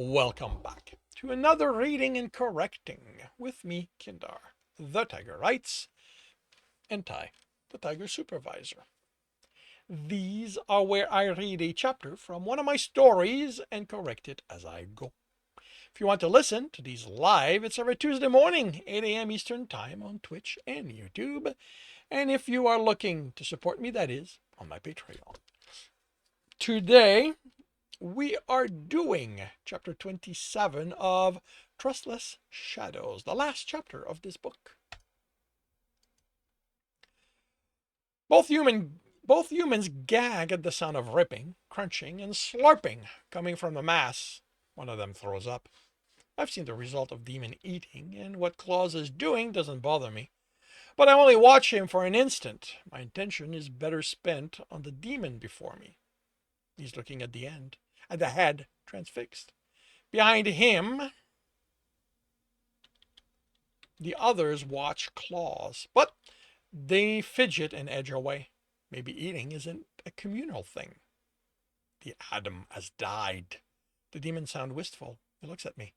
Welcome back to another reading and correcting with me, Kindar, the Tiger Writes, and Ty, the Tiger Supervisor. These are where I read a chapter from one of my stories and correct it as I go. If you want to listen to these live, it's every Tuesday morning, 8 a.m. Eastern Time on Twitch and YouTube. And if you are looking to support me, that is on my Patreon. Today, we are doing chapter 27 of Trustless Shadows, the last chapter of this book. Both humans gag at the sound of ripping, crunching, and slurping coming from the mass. One of them throws up. I've seen the result of demon eating, and what Claus is doing doesn't bother me. But I only watch him for an instant. My attention is better spent on the demon before me. He's looking at the end, at the head, transfixed. Behind him, the others watch Claus, but they fidget and edge away. Maybe eating isn't a communal thing. The Adam has died. The demons sound wistful. He looks at me.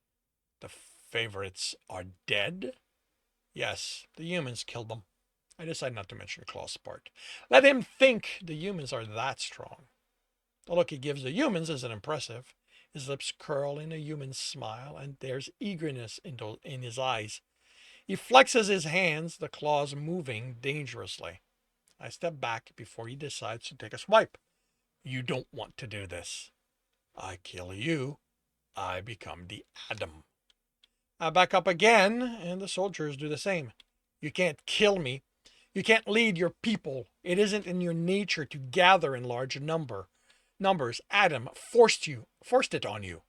The favorites are dead? Yes, the humans killed them. I decide not to mention Claus' part. Let him think the humans are that strong. The look he gives the humans isn't impressive. His lips curl in a human smile, and there's eagerness in his eyes. He flexes his hands, the claws moving dangerously. I step back before he decides to take a swipe. You don't want to do this. I kill you. I become the Adam. I back up again, and the soldiers do the same. You can't kill me. You can't lead your people. It isn't in your nature to gather in large numbers. Adam forced it on you.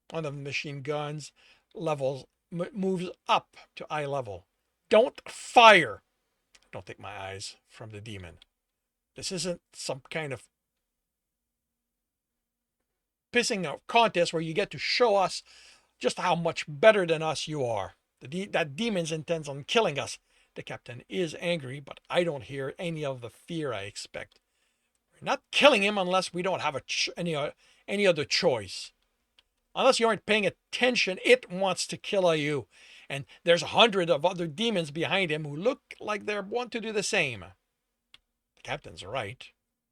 One of the machine guns moves up to eye level. Don't fire. Don't take my eyes from the demon. This isn't some kind of pissing out contest where you get to show us just how much better than us you are. That demon's intends on killing us. The captain is angry, but I don't hear any of the fear I expect. We're not killing him unless we don't have any other choice. Unless you aren't paying attention, it wants to kill you. And there's 100 of other demons behind him who look like they want to do the same. The captain's right.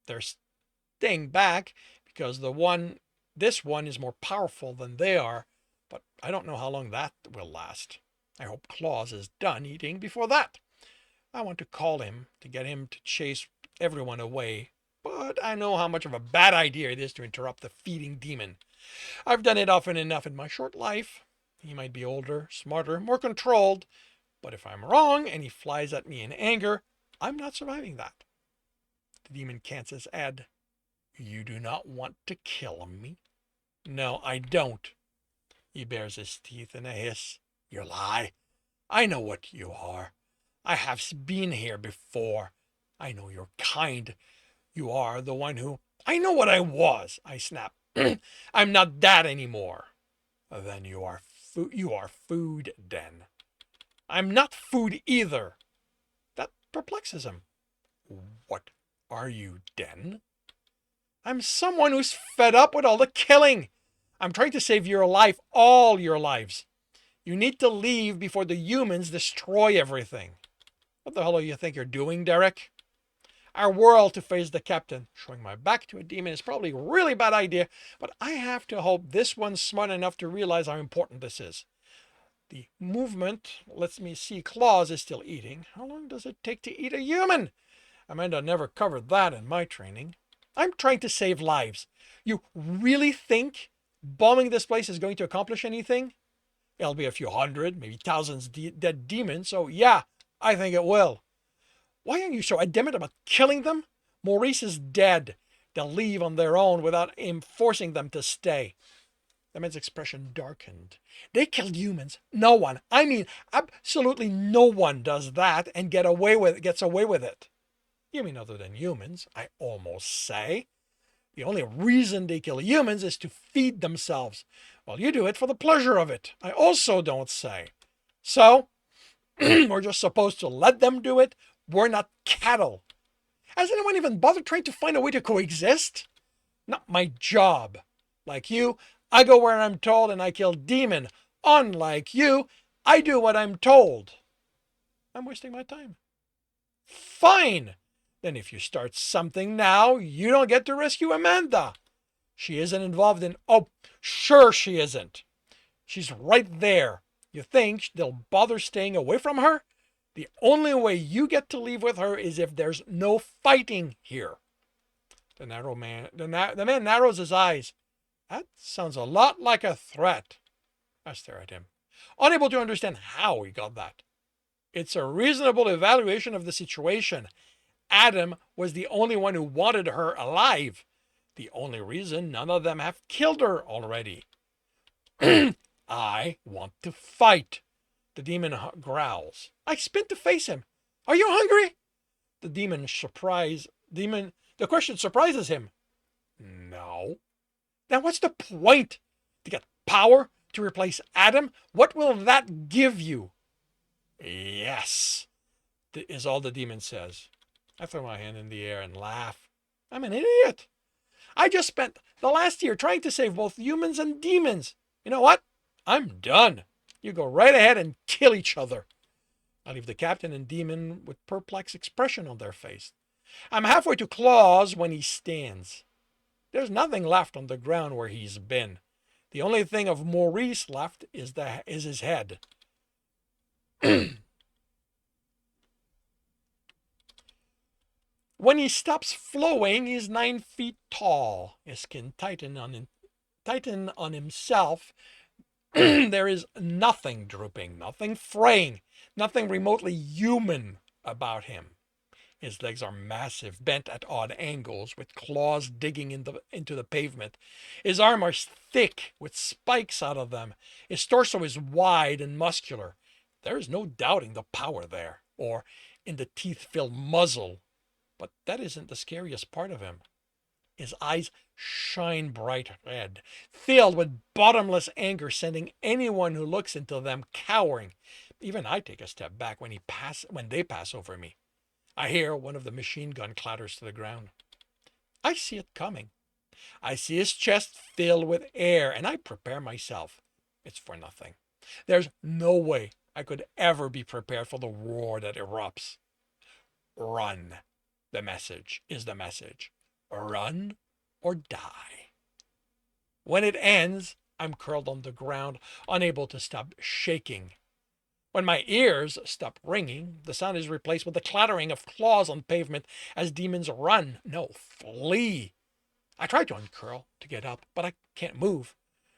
They're staying back because this one is more powerful than they are, but I don't know how long that will last. I hope Claus is done eating before that. I want to call him to get him to chase everyone away, but I know how much of a bad idea it is to interrupt the feeding demon. I've done it often enough in my short life. He might be older, smarter, more controlled, but if I'm wrong and he flies at me in anger, I'm not surviving that. The demon cants his head. You do not want to kill me? No, I don't. He bares his teeth in a hiss. You lie. I know what you are. I have been here before. I know your kind. You are the one who... I know what I was, I snap. I'm not that anymore. Then you are food, then. I'm not food either. That perplexes him. What are you, then? I'm someone who's fed up with all the killing. I'm trying to save your life, all your lives. You need to leave before the humans destroy everything. What the hell do you think you're doing, Derick? I whirl to face the captain. Showing my back to a demon is probably a really bad idea, but I have to hope this one's smart enough to realize how important this is. The movement lets me see Claus is still eating. How long does it take to eat a human? Amanda never covered that in my training. I'm trying to save lives. You really think bombing this place is going to accomplish anything? It'll be a few hundred, maybe thousands dead demons, so yeah, I think it will. Why are you so adamant about killing them? Maurice is dead. They'll leave on their own without him forcing them to stay. The man's expression darkened. They killed humans. No one, I mean absolutely no one does that and gets away with it. You mean other than humans, I almost say. The only reason they kill humans is to feed themselves. Well, you do it for the pleasure of it. I also don't say. So, we're just supposed to let them do it. We're not cattle. Has anyone even bothered trying to find a way to coexist? Not my job. Like you, I go where I'm told and I kill demon. Unlike you, I do what I'm told. I'm wasting my time. Fine. Then if you start something now, you don't get to rescue Amanda. She isn't involved in... Oh, sure she isn't. She's right there. You think they'll bother staying away from her? The only way you get to leave with her is if there's no fighting here. The man narrows his eyes. That sounds a lot like a threat. I stare at him, unable to understand how he got that. It's a reasonable evaluation of the situation. Adam was the only one who wanted her alive. The only reason none of them have killed her already. I want to fight. The demon growls. I spin to face him. Are you hungry? The question surprises him. No. Then what's the point? To get power? To replace Adam? What will that give you? Yes, is all the demon says. I throw my hand in the air and laugh. I'm an idiot. I just spent the last year trying to save both humans and demons. You know what? I'm done. You go right ahead and kill each other. I leave the captain and demon with perplexed expression on their face. I'm halfway to Claus when he stands. There's nothing left on the ground where he's been. The only thing of Maurice left is his head. When he stops flowing, he's 9 feet tall. His skin tightened on himself. There is nothing drooping, nothing fraying, nothing remotely human about him. His legs are massive, bent at odd angles, with claws digging into the pavement. His arms are thick, with spikes out of them. His torso is wide and muscular. There is no doubting the power there, or in the teeth-filled muzzle. But that isn't the scariest part of him. His eyes shine bright red, filled with bottomless anger, sending anyone who looks into them cowering. Even I take a step back when they pass over me. I hear one of the machine gun clatters to the ground. I see it coming. I see his chest filled with air, and I prepare myself. It's for nothing. There's no way I could ever be prepared for the roar that erupts. Run. The message is the message. Run or die. When it ends, I'm curled on the ground, unable to stop shaking. When my ears stop ringing, the sound is replaced with the clattering of claws on pavement as demons run. No, flee. I try to uncurl, to get up, but I can't move.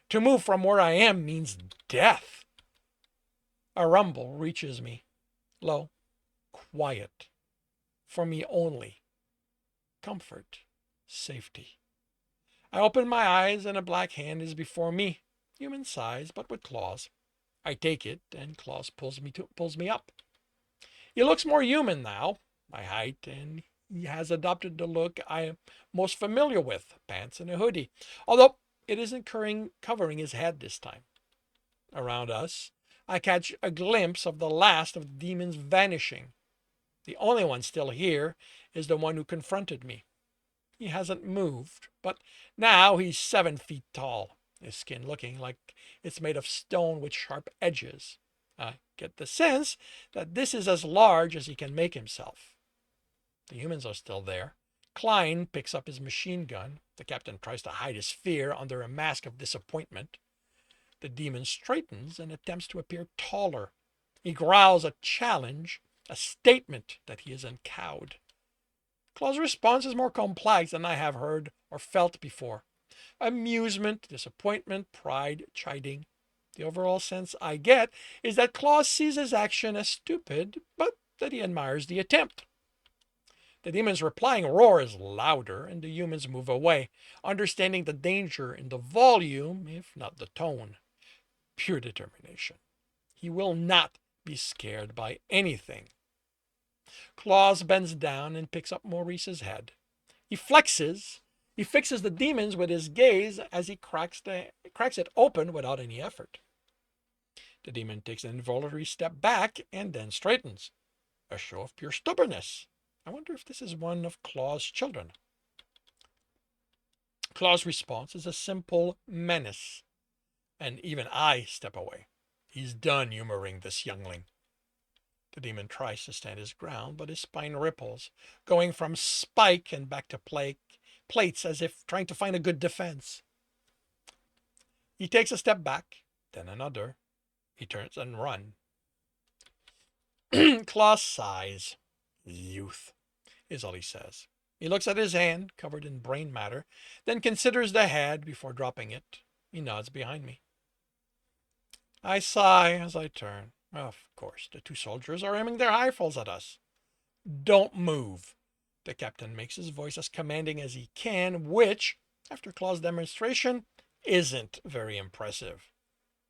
To move from where I am means death. A rumble reaches me. Low, quiet. For me only. Comfort. Safety. I open my eyes and a black hand is before me, human size but with claws. I take it and Claus pulls me up. He looks more human now, my height, and he has adopted the look I am most familiar with, pants and a hoodie, although it isn't covering his head this time. Around us, I catch a glimpse of the last of the demons vanishing. The only one still here is the one who confronted me. He hasn't moved, but now he's 7 feet tall, his skin looking like it's made of stone with sharp edges. I get the sense that this is as large as he can make himself. The humans are still there. Klein picks up his machine gun. The captain tries to hide his fear under a mask of disappointment. The demon straightens and attempts to appear taller. He growls a challenge, a statement that he isn't cowed. Claus' response is more complex than I have heard or felt before. Amusement, disappointment, pride, chiding. The overall sense I get is that Claus sees his action as stupid, but that he admires the attempt. The demon's replying roar is louder, and the humans move away, understanding the danger in the volume, if not the tone. Pure determination. He will not be scared by anything. Claus bends down and picks up Maurice's head. He fixes the demons with his gaze as he cracks it open without any effort. The demon takes an involuntary step back and then straightens. A show of pure stubbornness. I wonder if this is one of Claus' children. Claus' response is a simple menace. and even I step away. He's done humoring this youngling. The demon tries to stand his ground, but his spine ripples, going from spike and back to plates as if trying to find a good defense. He takes a step back, then another. He turns and runs. Claws sighs. Youth, is all he says. He looks at his hand, covered in brain matter, then considers the head before dropping it. He nods behind me. I sigh as I turn. Of course, the two soldiers are aiming their rifles at us. Don't move. The captain makes his voice as commanding as he can, which, after Claw's demonstration, isn't very impressive.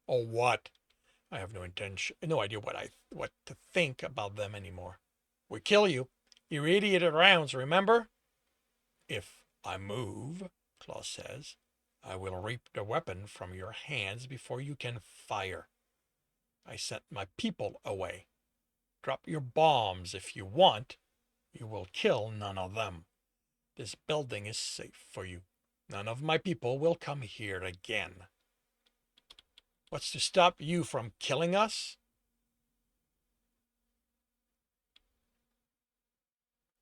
Oh, what? I have no idea what to think about them anymore. We kill you. Irradiated rounds, remember? If I move, Claw says, I will reap the weapon from your hands before you can fire. I sent my people away. Drop your bombs if you want. You will kill none of them. This building is safe for you. None of my people will come here again. What's to stop you from killing us?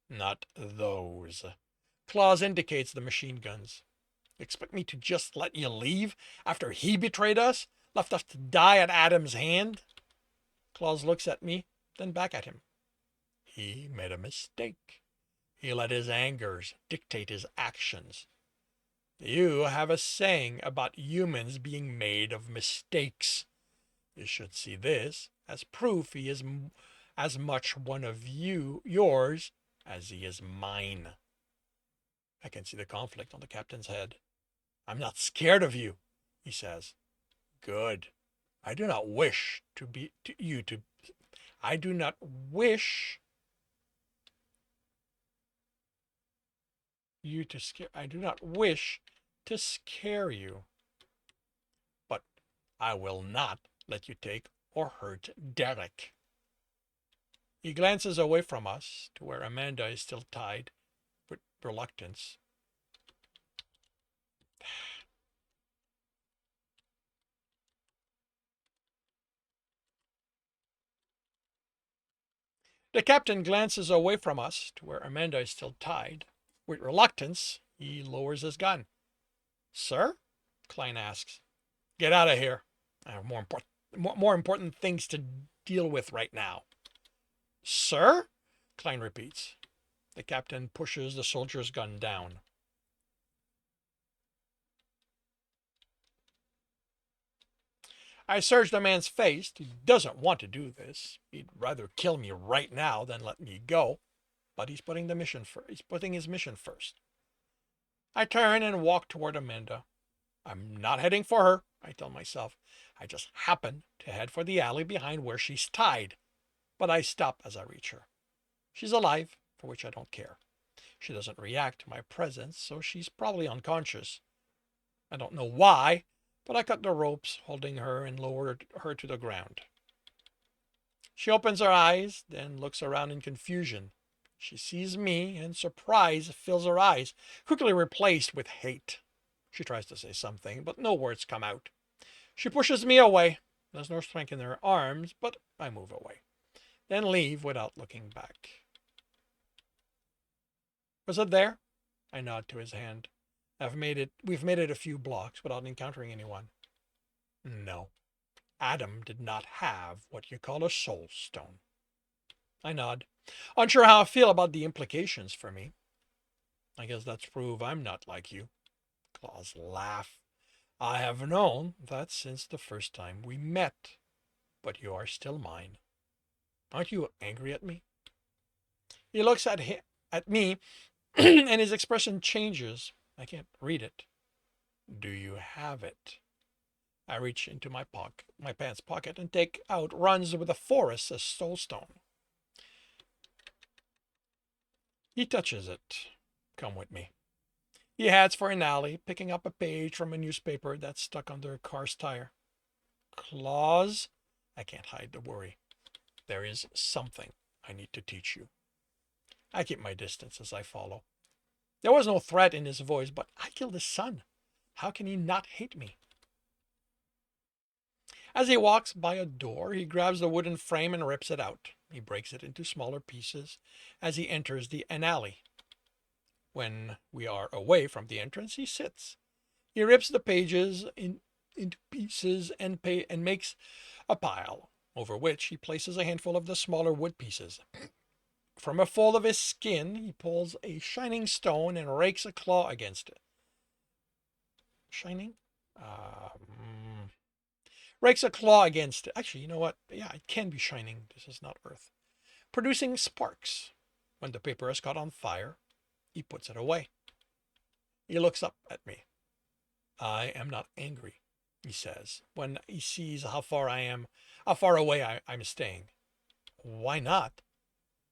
Not those. Claws indicates the machine guns. Expect me to just let you leave after he betrayed us? Left us to die at Adam's hand? Claws looks at me, then back at him. He made a mistake. He let his angers dictate his actions. You have a saying about humans being made of mistakes. You should see this as proof he is as much one of yours as he is mine. I can see the conflict on the captain's head. I'm not scared of you, he says. Good. I do not wish I do not wish you to scare. I do not wish to scare you. But I will not let you take or hurt Derick. He glances away from us to where Amanda is still tied with reluctance. The captain glances away from us to where Amanda is still tied. With reluctance, he lowers his gun. Sir? Klein asks. Get out of here. I have more important things to deal with right now. Sir? Klein repeats. The captain pushes the soldier's gun down. I search the man's face. He doesn't want to do this. He'd rather kill me right now than let me go. But he's putting his mission first. I turn and walk toward Amanda. I'm not heading for her, I tell myself. I just happen to head for the alley behind where she's tied. But I stop as I reach her. She's alive, for which I don't care. She doesn't react to my presence, so she's probably unconscious. I don't know why, but I cut the ropes holding her and lowered her to the ground. She opens her eyes, then looks around in confusion. She sees me, and surprise fills her eyes, quickly replaced with hate. She tries to say something, but no words come out. She pushes me away. There's no strength in her arms, but I move away, then leave without looking back. Was it there? I nod to his hand. We've made it a few blocks without encountering anyone. No. Adam did not have what you call a soul stone. I nod, unsure how I feel about the implications for me. I guess that's proof I'm not like you. Claws laugh. I have known that since the first time we met, but you are still mine. Aren't you angry at me? He looks at me, and his expression changes. I can't read it. Do you have it? I reach into my pants pocket, and take out runs with a forest as soulstone. He touches it. Come with me. He heads for an alley, picking up a page from a newspaper that's stuck under a car's tire. Claws? I can't hide the worry. There is something I need to teach you. I keep my distance as I follow. There was no threat in his voice, but I killed his son. How can he not hate me? As he walks by a door, he grabs the wooden frame and rips it out. He breaks it into smaller pieces as he enters an alley. When we are away from the entrance, he sits. He rips the pages into pieces and makes a pile, over which he places a handful of the smaller wood pieces. From a fold of his skin, he pulls a shining stone and rakes a claw against it. Shining? Rakes a claw against it. Actually, you know what? Yeah, it can be shining. This is not earth. Producing sparks. When the paper has caught on fire, he puts it away. He looks up at me. I am not angry, he says, when he sees how far away I'm staying. Why not?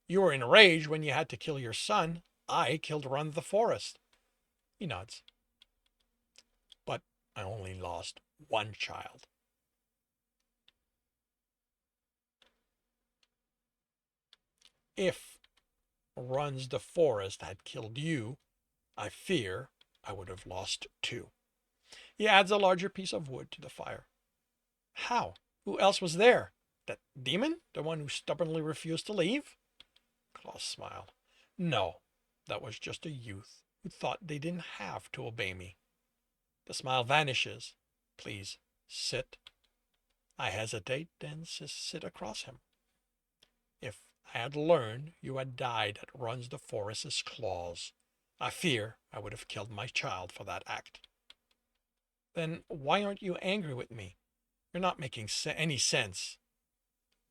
You were enraged when you had to kill your son. I killed Run the Forest. He nods. But I only lost one child. If Runs the Forest had killed you, I fear I would have lost two. He adds a larger piece of wood to the fire. How? Who else was there? That demon? The one who stubbornly refused to leave? Klaus smiled. No, that was just a youth who thought they didn't have to obey me. The smile vanishes. Please, sit. I hesitate, then sit across him. If I had learned you had died at Runs the Forest's claws, I fear I would have killed my child for that act. Then why aren't you angry with me? You're not making any sense.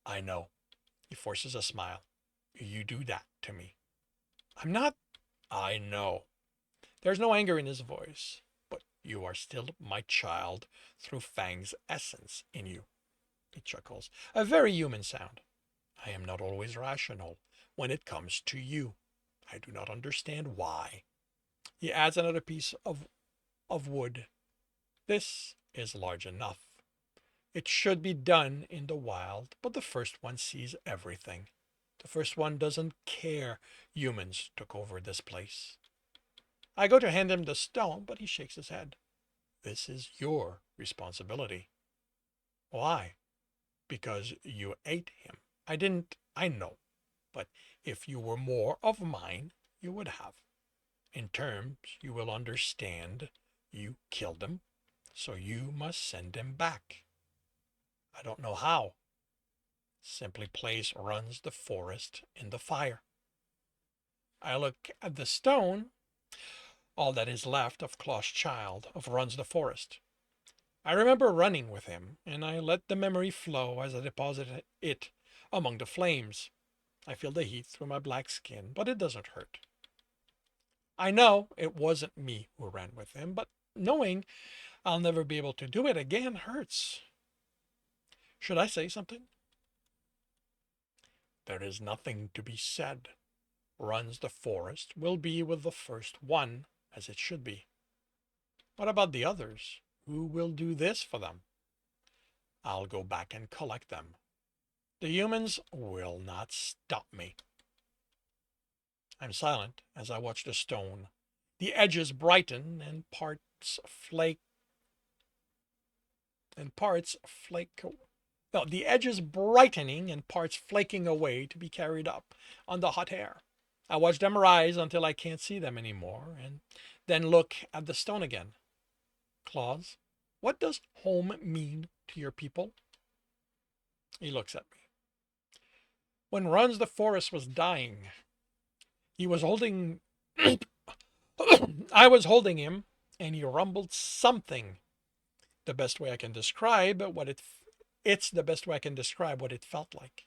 I know. He forces a smile. You do that to me. I'm not. I know. There's no anger in his voice, but you are still my child through Fang's essence in you. He chuckles. A very human sound. I am not always rational when it comes to you. I do not understand why. He adds another piece of wood. This is large enough. It should be done in the wild, but the first one sees everything. The first one doesn't care humans took over this place. I go to hand him the stone, but he shakes his head. This is your responsibility. Why? Because you ate him. I didn't, I know. But if you were more of mine, you would have. In terms you will understand, you killed him, so you must send him back. I don't know how. Simply place Runs the Forest in the fire. I look at the stone, all that is left of Claw's child, of Runs the Forest. I remember running with him, and I let the memory flow as I deposited it among the flames. I feel the heat through my black skin, but it doesn't hurt. I know it wasn't me who ran with him, but knowing I'll never be able to do it again hurts. Should I say something? There is nothing to be said. Runs the Forest will be with the first one, as it should be. What about the others? Who will do this for them? I'll go back and collect them. The humans will not stop me. I'm silent as I watch the stone. The edges brighten and parts flake. No, the edges brightening and parts flaking away to be carried up on the hot air. I watch them rise until I can't see them anymore, and then look at the stone again. Claus, what does home mean to your people? He looks at me. When Runs the Forest was dying, he was holding. I was holding him, and he rumbled something. The best way I can describe what it's the best way I can describe what it felt like.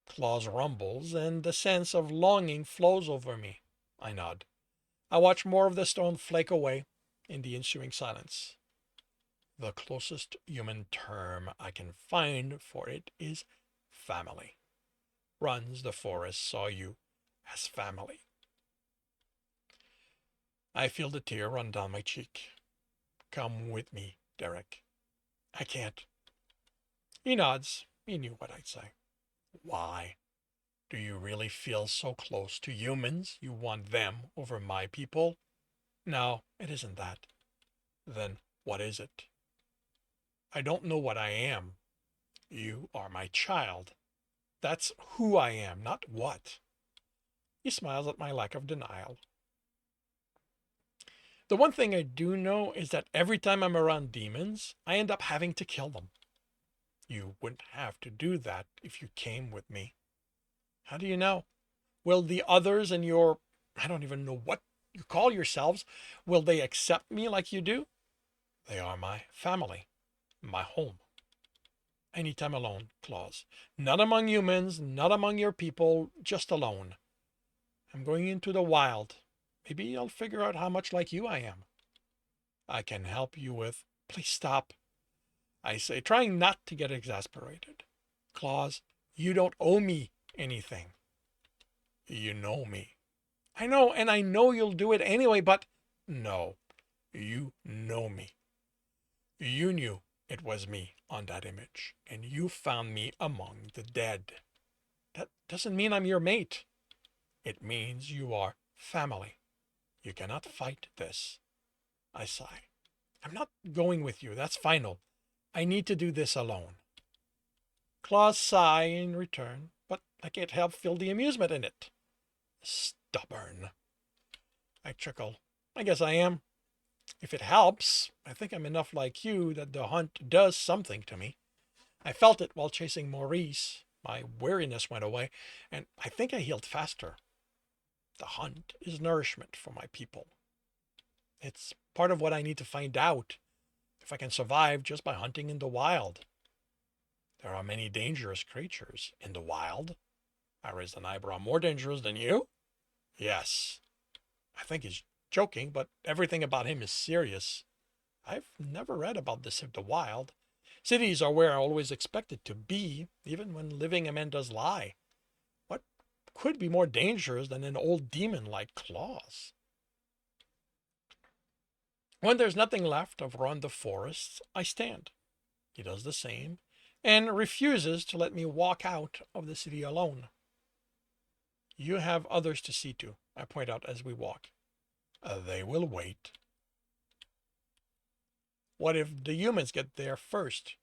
Claus rumbles, and the sense of longing flows over me. I nod. I watch more of the stone flake away in the ensuing silence. The closest human term I can find for it is family. Runs the Forest saw you as family. I feel the tear run down my cheek. Come with me, Derick. I can't. He nods. He knew what I'd say. Why? Do you really feel so close to humans you want them over my people? No, it isn't that. Then what is it? I don't know what I am. You are my child. That's who I am, not what. He smiles at my lack of denial. The one thing I do know is that every time I'm around demons, I end up having to kill them. You wouldn't have to do that if you came with me. How do you know? Will the others in your, I don't even know what you call yourselves, will they accept me like you do? They are my family, my home. Anytime alone, Claus. Not among humans, not among your people, just alone. I'm going into the wild. Maybe I'll figure out how much like you I am. I can help you with. Please stop, I say, trying not to get exasperated. Claus, you don't owe me anything. You know me. I know, and I know you'll do it anyway, but no, you know me. You knew it was me on that image, and you found me among the dead. That doesn't mean I'm your mate. It means you are family. You cannot fight this. I sigh. I'm not going with you. That's final. I need to do this alone. Claws sigh in return, but I can't help feel the amusement in it. Stubborn. I chuckle. I guess I am. If it helps, I think I'm enough like you that the hunt does something to me. I felt it while chasing Maurice. My weariness went away, and I think I healed faster. The hunt is nourishment for my people. It's part of what I need to find out if I can survive just by hunting in the wild. There are many dangerous creatures in the wild. I raised an eyebrow. More dangerous than you? Yes. I think he's joking, but everything about him is serious. I've never read about this in the wild. Cities are where I always expected to be, even when living Amanda's lie. What could be more dangerous than an old demon like Claus? When there's nothing left of Ron the Forest, I stand. He does the same, and refuses to let me walk out of the city alone. You have others to see to, I point out as we walk. They will wait. What if the humans get there first?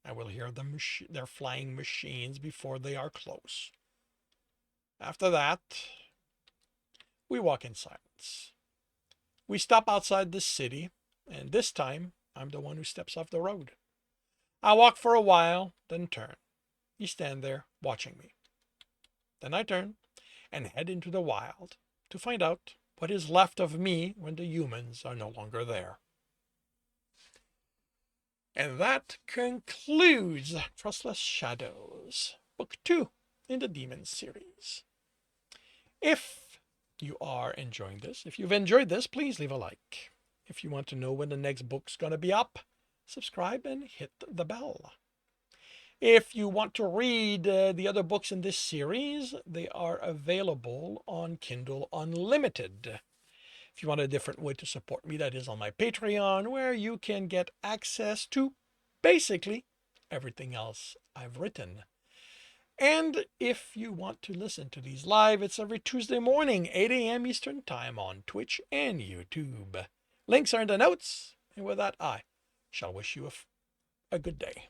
I will hear their flying machines before they are close. After that, we walk in silence. We stop outside the city, and this time I'm the one who steps off the road. I walk for a while, then turn. You stand there watching me. Then I turn and head into the wild to find out what is left of me when the humans are no longer there. And that concludes Trustless Shadows, Book 2 in the Demon series. If you are enjoying this, if you've enjoyed this, please leave a like. If you want to know when the next book's going to be up, subscribe and hit the bell. If you want to read the other books in this series, they are available on Kindle Unlimited. If you want a different way to support me, that is on my Patreon, where you can get access to basically everything else I've written. And if you want to listen to these live, it's every Tuesday morning, 8 a.m. Eastern Time on Twitch and YouTube. Links are in the notes. And with that, I shall wish you a good day.